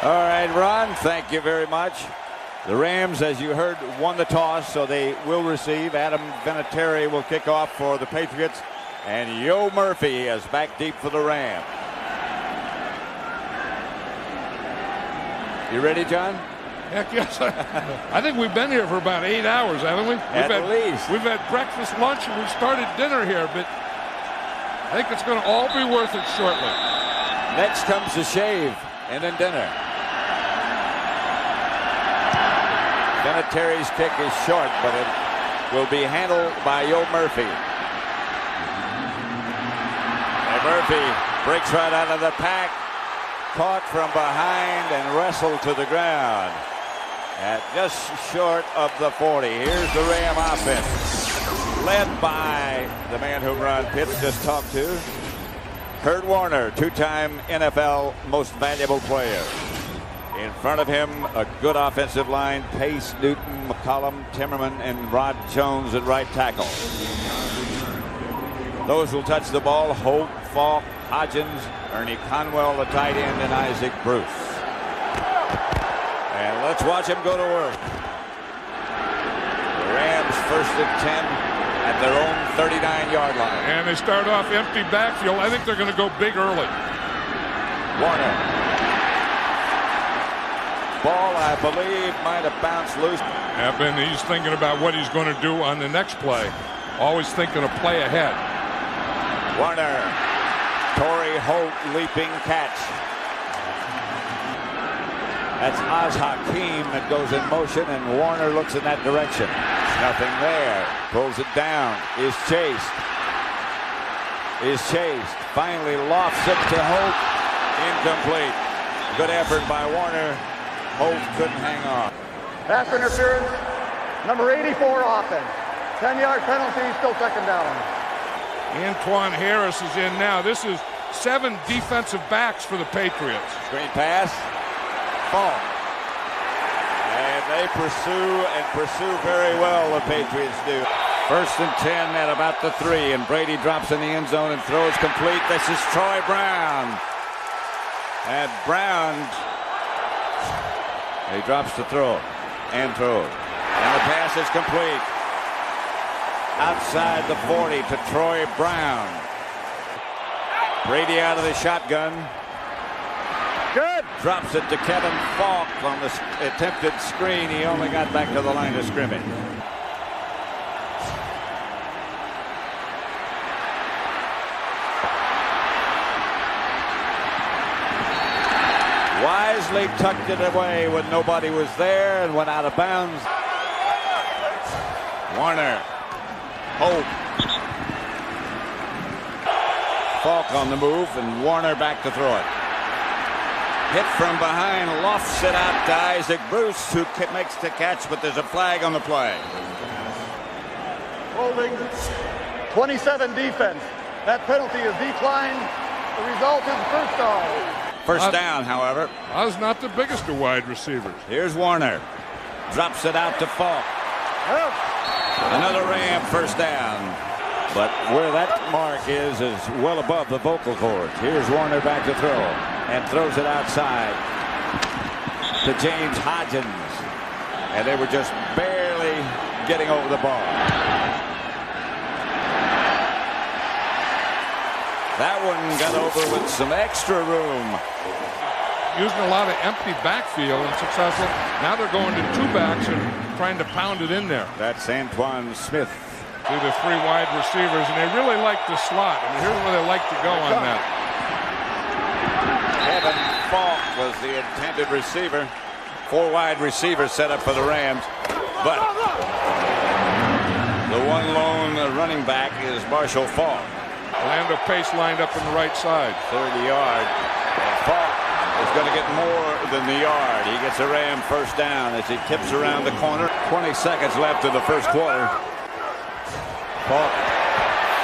All right, Ron, thank you very much. The Rams, as you heard, won the toss, so they will receive. Adam Vinatieri will kick off for the Patriots, and Yo Murphy is back deep for the Rams. You ready, John? Heck yes. I think we've been here for about 8 hours, haven't we? At least. We've had breakfast, lunch, and we've started dinner here, but I think it's going to all be worth it shortly. Next comes the shave, and then dinner. Vinatieri's kick is short, but it will be handled by Yo Murphy. And Murphy breaks right out of the pack, caught from behind and wrestled to the ground at just short of the 40. Here's the Ram offense, led by the man whom Ron Pitts just talked to, Kurt Warner, two-time NFL Most Valuable Player. In front of him, a good offensive line, Pace, Newton, McCollum, Timmerman, and Rod Jones at right tackle. Those will touch the ball: Holt, Falk, Hodgins, Ernie Conwell, the tight end, and Isaac Bruce. And let's watch him go to work. The Rams first and 10 at their own 39-yard line. And they start off empty backfield. I think they're going to go big early. Warner. Ball, I believe, might have bounced loose. He's thinking about what he's going to do on the next play. Always thinking a play ahead. Warner. Torrey Holt leaping catch. That's Oz Hakeem that goes in motion, and Warner looks in that direction. Nothing there. Pulls it down. Is chased. Finally lofts it to Holt. Incomplete. Good effort by Warner. Holt couldn't hang on. Pass interference, number 84 offense. 10-yard penalty, still second down. Antoine Harris is in now. This is 7 defensive backs for the Patriots. Screen pass. Falk. And they pursue very well, the Patriots do. First and 10 at about the 3, and Brady drops in the end zone and throws complete. This is Troy Brown. And Brown, he drops to throw and throws. And the pass is complete. Outside the 40 to Troy Brown. Brady out of the shotgun. Good. Drops it to Kevin Falk on the attempted screen. He only got back to the line of scrimmage. Wisely tucked it away when nobody was there and went out of bounds. Warner. Holt. Falk on the move, and Warner back to throw it. Hit from behind, lofts it out to Isaac Bruce, who makes the catch, but there's a flag on the play. Holding 27 defense. That penalty is declined. The result is first down. First down, however. I was not the biggest of wide receivers. Here's Warner. Drops it out to Falk. Another Ram first down. But where that mark is well above the vocal cords. Here's Warner back to throw. And throws it outside to James Hodgins. And they were just barely getting over the ball. That one got over with some extra room. Using a lot of empty backfield and successful. Now they're going to 2 backs and trying to pound it in there. That's Antoine Smith. To the 3 wide receivers, and they really like the slot. I mean, here's where they like to go on that. Kevin Falk was the intended receiver. 4 wide receivers set up for the Rams. But the one lone running back is Marshall Falk. Orlando Pace lined up on the right side. 30 yard. And Falk is going to get more than the yard. He gets a Ram first down as he tips around the corner. 20 seconds left in the first quarter. Falk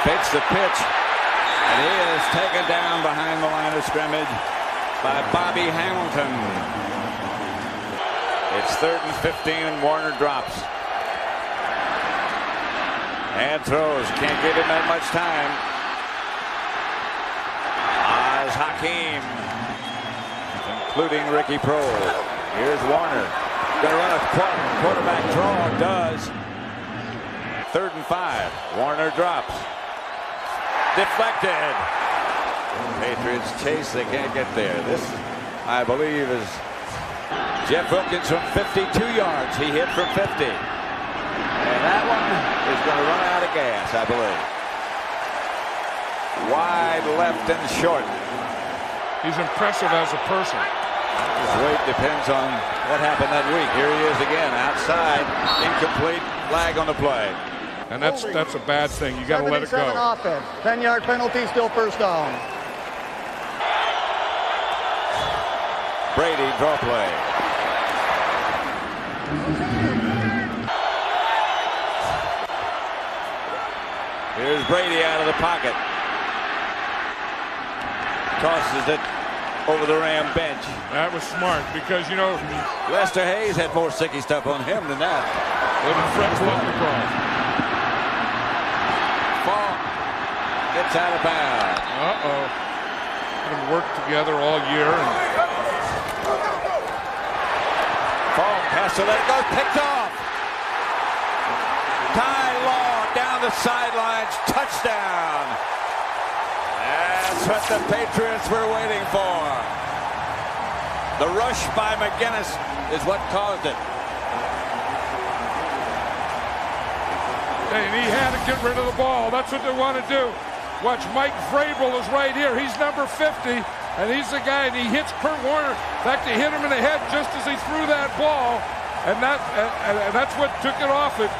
fakes the pitch, and he is taken down behind the line of scrimmage by Bobby Hamilton. It's 3rd and 15, and Warner drops. And throws. Can't give him that much time. Oz Hakeem. including Ricky Prohl. Here's Warner. Gonna run a quarterback draw. Does. 3rd and 5. Warner drops. Deflected. Patriots chase. They can't get there. This, I believe, is Jeff Wilkins from 52 yards. He hit from 50. And that one is going to run out of gas, I believe. Wide left and short. He's impressive as a person. His weight depends on what happened that week. Here he is again, outside, incomplete, flag on the play. And that's a bad thing. You got to let it go. Offense. 10-yard penalty, still first down. Brady, draw play. Here's Brady out of the pocket. Tosses it over the Ram bench. That was smart because, you know, Lester Hayes had more sticky stuff on him than that. Living Fred's across. Falk gets out of bounds. Uh-oh. They've worked together all year. Falk has to let it go. Picked off. Ty Law down the sidelines. Touchdown. That's what the Patriots were waiting for. The rush by McGinnis is what caused it. And he had to get rid of the ball. That's what they want to do. Watch, Mike Vrabel is right here. He's number 50, and he's the guy, and he hits Kurt Warner. In fact, he hit him in the head just as he threw that ball, and that's what took it off it.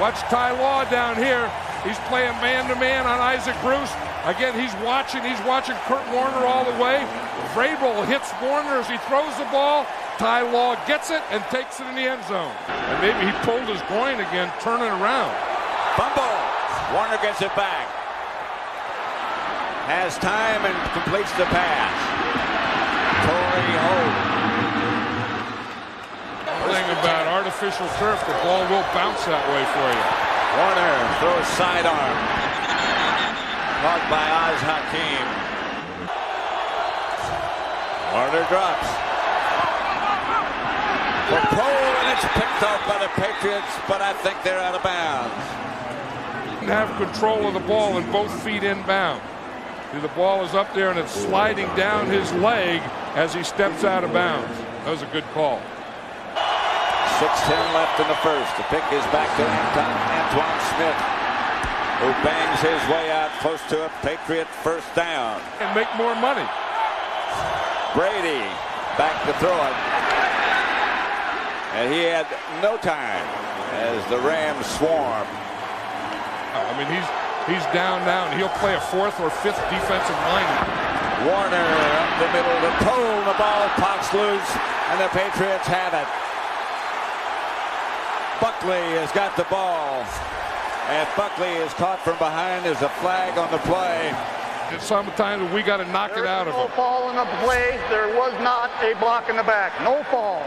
Watch Ty Law down here. He's playing man-to-man on Isaac Bruce. Again, he's watching Kurt Warner all the way. Vrabel hits Warner as he throws the ball. Ty Law gets it and takes it in the end zone. And maybe he pulled his groin again, turning around. Fumble. Warner gets it back. Has time and completes the pass. Torrey Holt. The thing about artificial turf, the ball will bounce that way for you. Warner throws sidearm. Caught by Oz Hakeem. Warner drops. For Prohl, and it's picked up by the Patriots, but I think they're out of bounds. Have control of the ball and both feet inbound. The ball is up there and it's sliding down his leg as he steps out of bounds. That was a good call. 6:10 left in the first. The pick is back to Antoine Smith, who bangs his way out close to a Patriot first down. And make more money. Brady back to throw it. And he had no time as the Rams swarm. I mean, he's down now, and he'll play a 4th or 5th defensive lineman. Warner up the middle, the pole, the ball pops loose, and the Patriots have it. Buckley has got the ball, and Buckley is caught from behind. There's a flag on the play. It's sometimes we got to knock it out of him. No fall in the play. There was not a block in the back. No fall.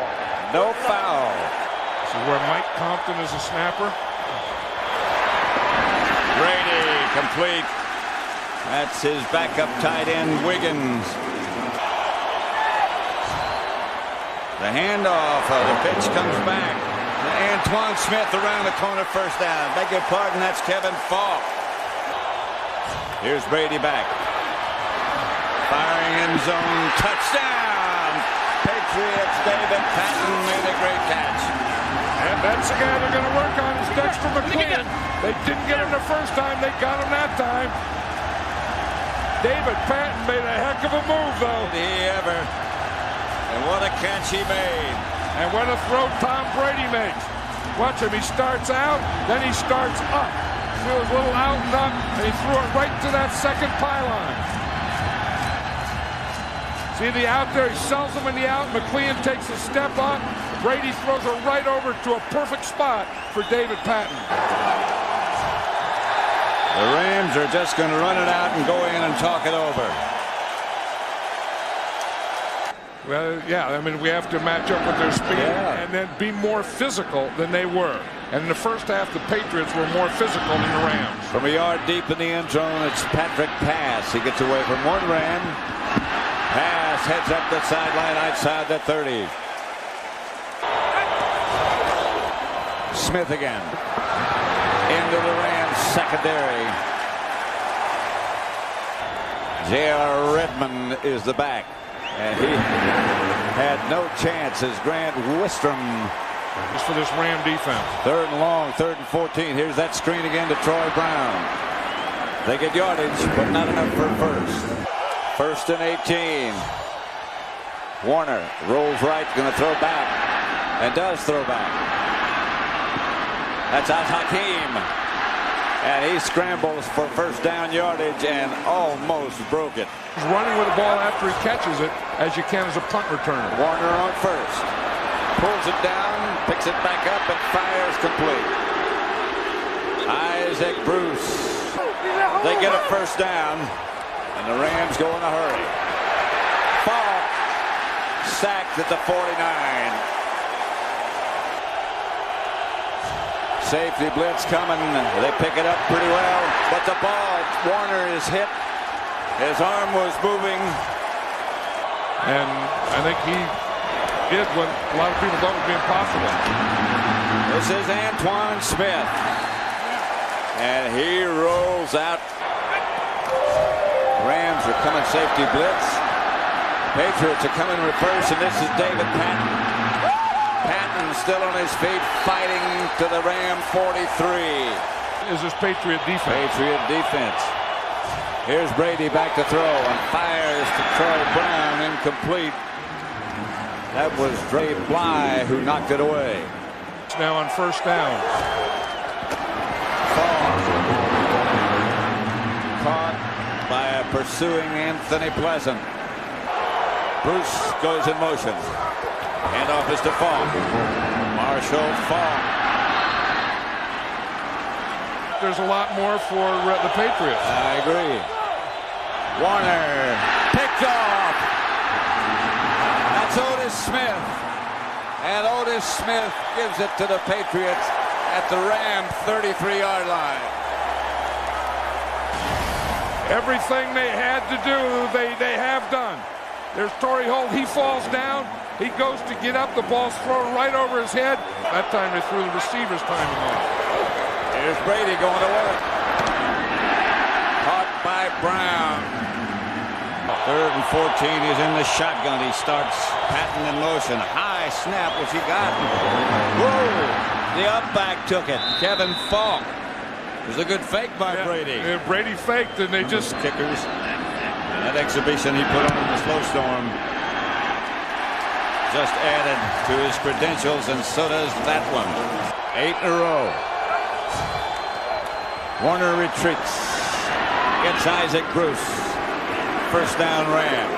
No foul. This is where Mike Compton is a snapper. Brady complete. That's his backup tight end, Wiggins. The handoff. The pitch comes back. Antoine Smith around the corner, first down. Beg your pardon, that's Kevin Falk. Here's Brady back. Firing end zone, touchdown. Patriots, David Patton made a great catch. And that's the guy they're going to work on is Dexter McQueen. They didn't get him the first time. They got him that time. David Patton made a heck of a move, though. Did he ever? And what a catch he made. And what a throw Tom Brady makes. Watch him. He starts out, then he starts up. Threw a little out and up, and he threw it right to that second pylon. See the out there? He sells him in the out. McLean takes a step up. Brady throws it right over to a perfect spot for David Patton. The Rams are just going to run it out and go in and talk it over. Well, yeah, I mean, we have to match up with their speed and then be more physical than they were. And in the first half, the Patriots were more physical than the Rams. From a yard deep in the end zone, it's Patrick pass. He gets away from one Ram. Pass pass heads up the sideline outside the 30. Smith again. Into the Rams secondary. J.R. Redmond is the back. And he had no chance as Grant Wistrom. Just for this Ram defense. 3rd and long, 3rd and 14. Here's that screen again to Troy Brown. They get yardage, but not enough for first. 1st and 18. Warner rolls right, going to throw back. And does throw back. That's Hakeem. And he scrambles for first down yardage and almost broke it. He's running with the ball after he catches it, as you can as a punt returner. Warner on first. Pulls it down, picks it back up, and fires complete. Isaac Bruce. They get a first down, and the Rams go in a hurry. Falk sacked at the 49. Safety blitz coming. They pick it up pretty well, but the ball, Warner is hit. His arm was moving. And I think he did what a lot of people thought would be impossible. This is Antoine Smith. And he rolls out. Rams are coming safety blitz. Patriots are coming reverse, and this is David Patton. Patton still on his feet, fighting to the Ram 43. Is this Patriot defense? Patriot defense. Here's Brady back to throw and fires to Troy Brown, incomplete. That was Dre Bly who knocked it away. It's now on first down. Caught by a pursuing Anthony Pleasant. Bruce goes in motion. Handoff is to Falk. Marshall Falk. There's a lot more for the Patriots. I agree. Warner picked off. That's Otis Smith. And Otis Smith gives it to the Patriots at the Ram 33-yard line. Everything they had to do, they have done. There's Torrey Holt. He falls down. He goes to get up. The ball's thrown right over his head. That time they threw the receiver's timing off. Here's Brady going to work. Caught by Brown. 3rd and 14. He's in the shotgun. He starts Patton in motion. High snap, which he got. Whoa! The up back took it. Kevin Falk. It was a good fake by Brady. Yeah, Brady faked, and they just kickers. That exhibition he put on in the slow storm just added to his credentials, and so does that one. 8 in a row. Warner retreats. Gets Isaac Bruce. First down Ram.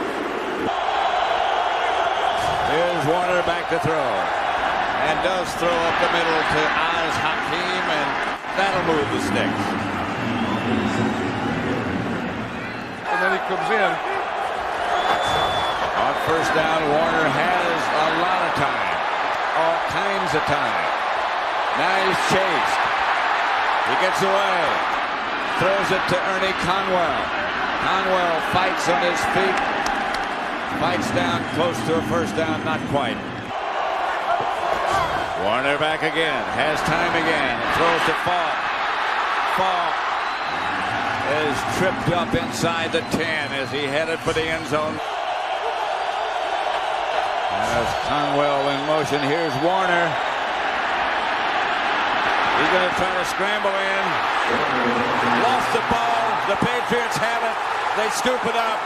Here's Warner back to throw. And does throw up the middle to Oz Hakeem, and that'll move the sticks. And then he comes in. On first down, Warner has a lot of time. All kinds of time. Now he's chased. He gets away. Throws it to Ernie Conwell. Conwell fights on his feet. Fights down close to a first down, not quite. Warner back again. Has time again. Throws to Falk. Falk is tripped up inside the 10 as he headed for the end zone. As Conwell in motion. Here's Warner. He's going to try to scramble in. Lost the ball. The Patriots have it. They scoop it up.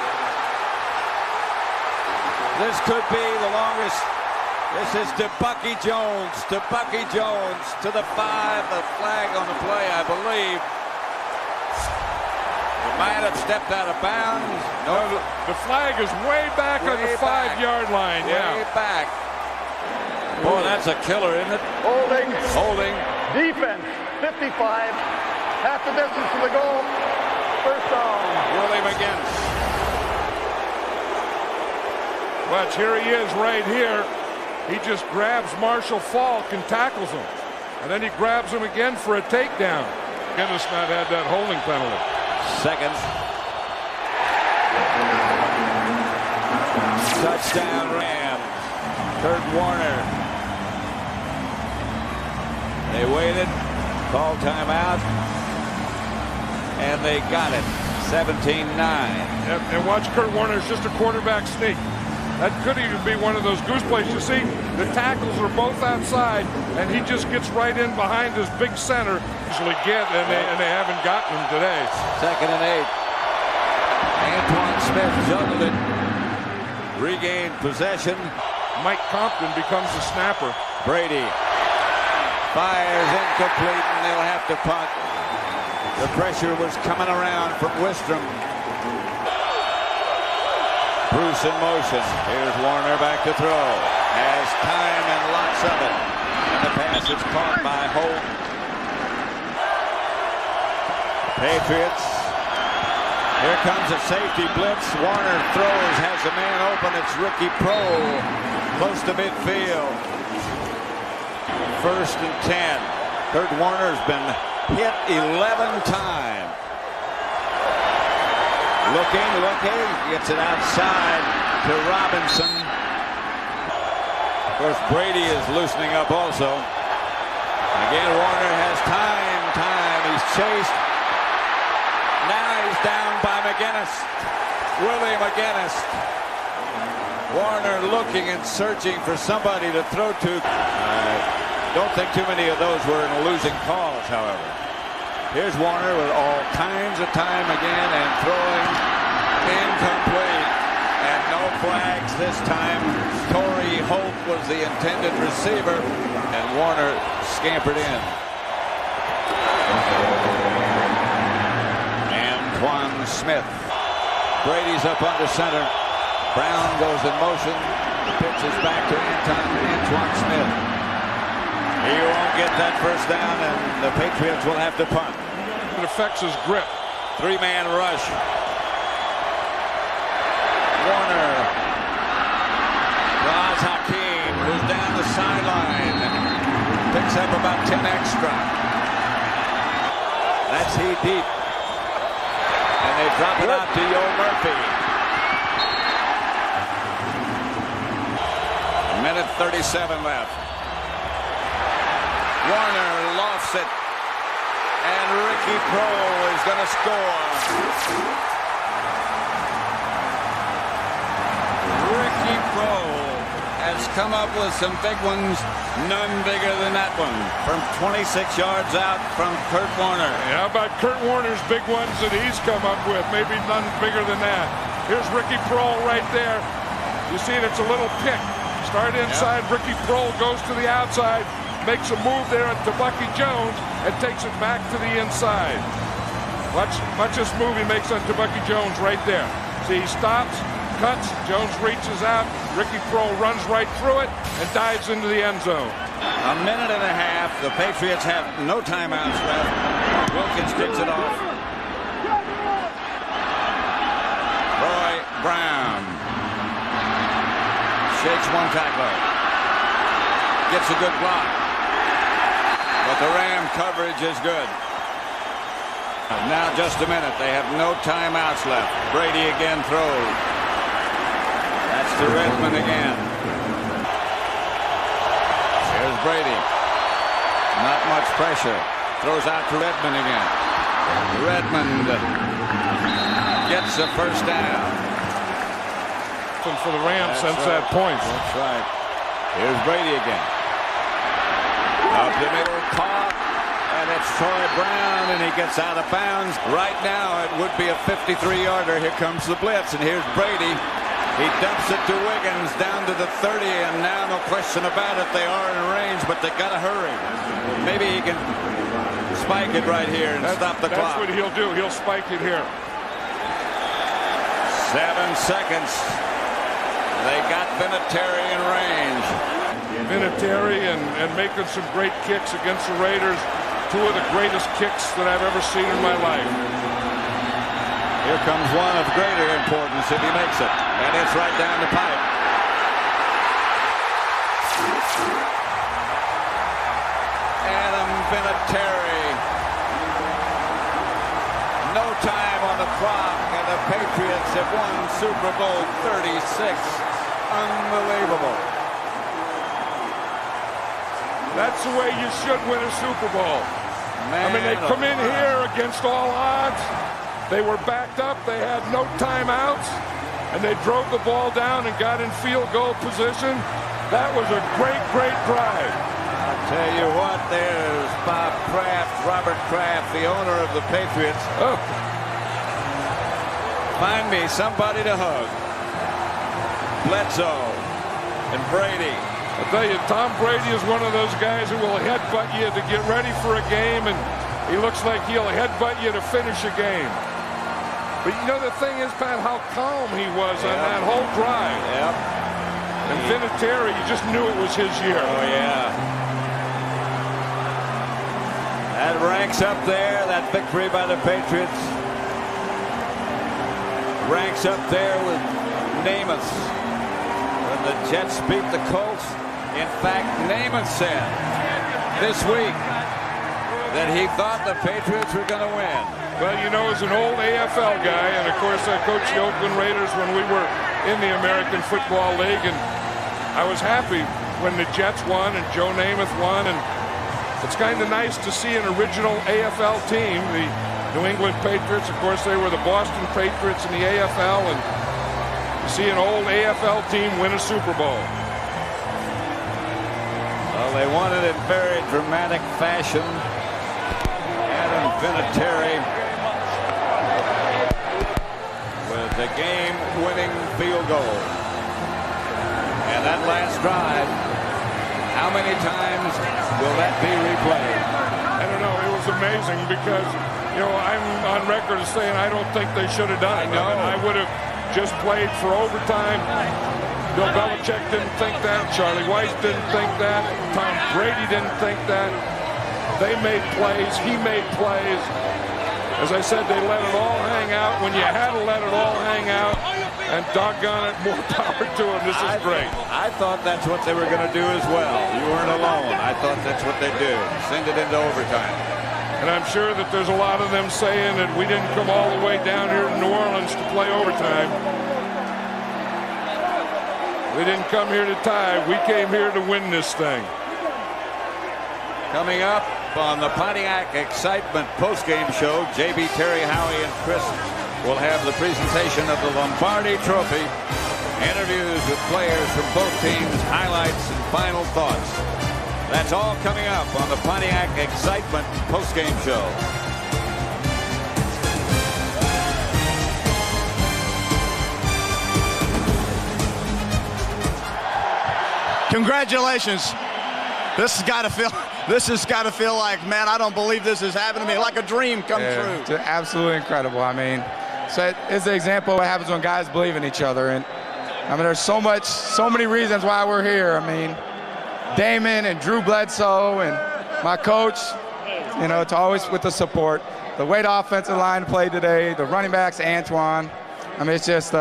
This could be the longest. This is to Bucky Jones. To Bucky Jones. To the 5. The flag on the play, I believe. It might have stepped out of bounds. No, the flag is way back on the 5-yard line. Way back. Boy, that's a killer, isn't it? Holding. Defense, 55. Half the distance to the goal. First down. Willie McGinnis. Watch, here he is right here. He just grabs Marshall Falk and tackles him. And then he grabs him again for a takedown. McGinnis not had that holding penalty. Second. Touchdown Rams. Kurt Warner. They waited, called timeout, and they got it. 17-9. Yep, and watch Kurt Warner's just a quarterback sneak. That could even be one of those goose plays. You see, the tackles are both outside, and he just gets right in behind his big center. Usually get, and they haven't gotten him today. 2nd and 8. Antoine Smith juggled it. Regained possession. Mike Compton becomes the snapper. Brady fires incomplete, and they'll have to punt. The pressure was coming around from Wistrom. Bruce in motion. Here's Warner back to throw. Has time and lots of it. And the pass is caught by Holt. Patriots. Here comes a safety blitz. Warner throws, has a man open. It's Ricky Prohl, close to midfield. 1st and 10. Kurt Warner's been hit 11 times. Looking, gets it outside to Robinson. Of course, Brady is loosening up also. Again, Warner has time. He's chased. Now he's down by McGinnis. Willie McGinnis. Warner looking and searching for somebody to throw to. Don't think too many of those were in losing calls, however. Here's Warner with all kinds of time again and throwing incomplete. And no flags this time. Torrey Holt was the intended receiver, and Warner scampered in. Antoine Smith. Brady's up under center. Brown goes in motion. The pitch is back to Antoine Smith. He won't get that first down, and the Patriots will have to punt. It affects his grip. 3-man rush. Warner draws Hakeem, who's down the sideline. Picks up about 10 extra. That's he deep. And they drop it out to Yo Murphy. 1:37 left. Warner lofts it, and Ricky Prohl is going to score. Ricky Prohl has come up with some big ones, none bigger than that one, from 26 yards out from Kurt Warner. How about Kurt Warner's big ones that he's come up with? Maybe none bigger than that. Here's Ricky Prohl right there. You see it, it's a little pick. Start inside, Ricky Prohl goes to the outside. Makes a move there to Bucky Jones and takes it back to the inside. Watch this move he makes on Bucky Jones right there. See, he stops, cuts, Jones reaches out, Ricky Prohl runs right through it and dives into the end zone. 1.5 minutes. The Patriots have no timeouts left. Wilkins kicks it off. Roy Brown shakes one tackler. Gets a good block. But the Ram coverage is good. Now just a minute. They have no timeouts left. Brady again throws. That's to Redmond again. Here's Brady. Not much pressure. Throws out to Redmond again. Redmond gets the first down. For the Rams since that point. That's right. Here's Brady again. Up the middle, caught, and it's Troy Brown, and he gets out of bounds. Right now, it would be a 53-yarder. Here comes the blitz, and here's Brady. He dumps it to Wiggins down to the 30, and now no question about it, they are in range, but they got to hurry. Maybe he can spike it right here and stop the clock. That's what he'll do. He'll spike it here. 7 seconds. They got Vinatieri in range. Vinatieri and making some great kicks against the Raiders. 2 of the greatest kicks that I've ever seen in my life. Here comes one of greater importance if he makes it. And it's right down the pipe. Adam Vinatieri. No time on the clock, and the Patriots have won Super Bowl 36. unbelievable. That's the way you should win a Super Bowl. Man, I mean, they come in here against all odds. They were backed up. They had no timeouts. And they drove the ball down and got in field goal position. That was a great, great drive. I'll tell you what, there's Bob Kraft, Robert Kraft, the owner of the Patriots. Oh. Find me somebody to hug. Bledsoe and Brady. I'll tell you, Tom Brady is one of those guys who will headbutt you to get ready for a game, and he looks like he'll headbutt you to finish a game. But you know the thing is, Pat, how calm he was on that whole drive. Yep. And Vinatieri, you just knew it was his year. Oh, yeah. That ranks up there, that victory by the Patriots. Ranks up there with Namath when the Jets beat the Colts. In fact, Namath said this week that he thought the Patriots were going to win. Well, you know, as an old AFL guy, and of course I coached the Oakland Raiders when we were in the American Football League, and I was happy when the Jets won and Joe Namath won, and it's kind of nice to see an original AFL team, the New England Patriots. Of course, they were the Boston Patriots in the AFL, and to see an old AFL team win a Super Bowl. Well, they won it in very dramatic fashion. Adam Vinatieri with the game-winning field goal. And that last drive, how many times will that be replayed? I don't know. It was amazing because, you know, I'm on record as saying I don't think they should have done it. I would have just played for overtime. Bill Belichick didn't think that. Charlie Weiss didn't think that. Tom Brady didn't think that. They made plays. He made plays. As I said, they let it all hang out when you had to let it all hang out. And doggone it, more power to them. This is great. I thought that's what they were going to do as well. You weren't alone. I thought that's what they'd do. Send it into overtime. And I'm sure that there's a lot of them saying that we didn't come all the way down here to New Orleans to play overtime. We didn't come here to tie. We came here to win this thing. Coming up on the Pontiac Excitement postgame show, J.B. Terry, Howie, and Chris will have the presentation of the Lombardi Trophy, interviews with players from both teams, highlights, and final thoughts. That's all coming up on the Pontiac Excitement postgame show. Congratulations. This has got to feel like, man, I don't believe this is happening to me, like a dream come true. It's absolutely incredible. I mean, so it's an example of what happens when guys believe in each other. And I mean, there's so many reasons why we're here. I mean, Damon and Drew Bledsoe and my coach, you know, it's always with the support. The way the offensive line played today, the running backs, Antoine. I mean, it's just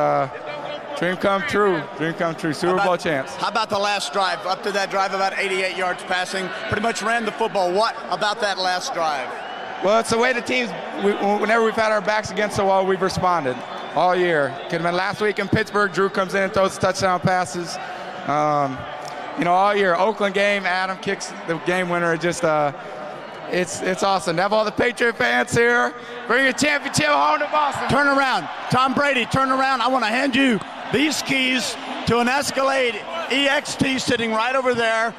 dream come true. Dream come true. Super Bowl chance. How about the last drive? Up to that drive, about 88 yards passing. Pretty much ran the football. What about that last drive? Well, it's the way the teams, whenever we've had our backs against the wall, we've responded all year. Could have been last week in Pittsburgh. Drew comes in and throws touchdown passes. You know, all year. Oakland game, Adam kicks the game winner. Just, it's awesome. To have all the Patriot fans here. Bring your championship home to Boston. Turn around. Tom Brady, turn around. I want to hand you these keys to an Escalade EXT sitting right over there.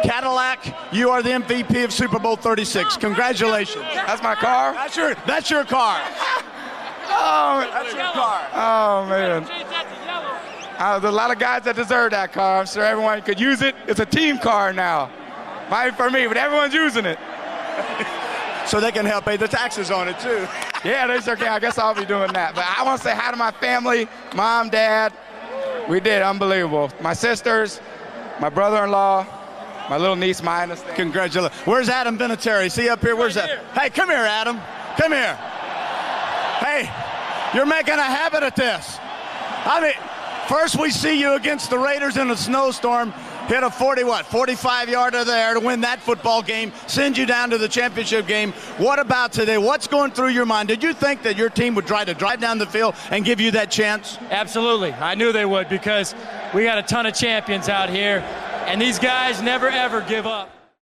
Cadillac, you are the MVP of Super Bowl 36. Congratulations. That's my car? That's your car. Oh, That's your car. Oh, man. There's a lot of guys that deserve that car. I'm sure everyone could use it. It's a team car now. Might for me, but everyone's using it. So they can help pay the taxes on it, too. Yeah, they sure can. I guess I'll be doing that. But I want to say hi to my family, mom, dad. We did. Unbelievable. My sisters, my brother-in-law, my little niece, Minus. Congratulations. Where's Adam Vinatieri? See up here? Where's that? Hey, come here, Adam. Come here. Hey, you're making a habit of this. I mean, first we see you against the Raiders in a snowstorm. hit a 45-yarder there to win that football game, send you down to the championship game. What about today? What's going through your mind? Did you think that your team would try to drive down the field and give you that chance? Absolutely. I knew they would, because we got a ton of champions out here, and these guys never, ever give up.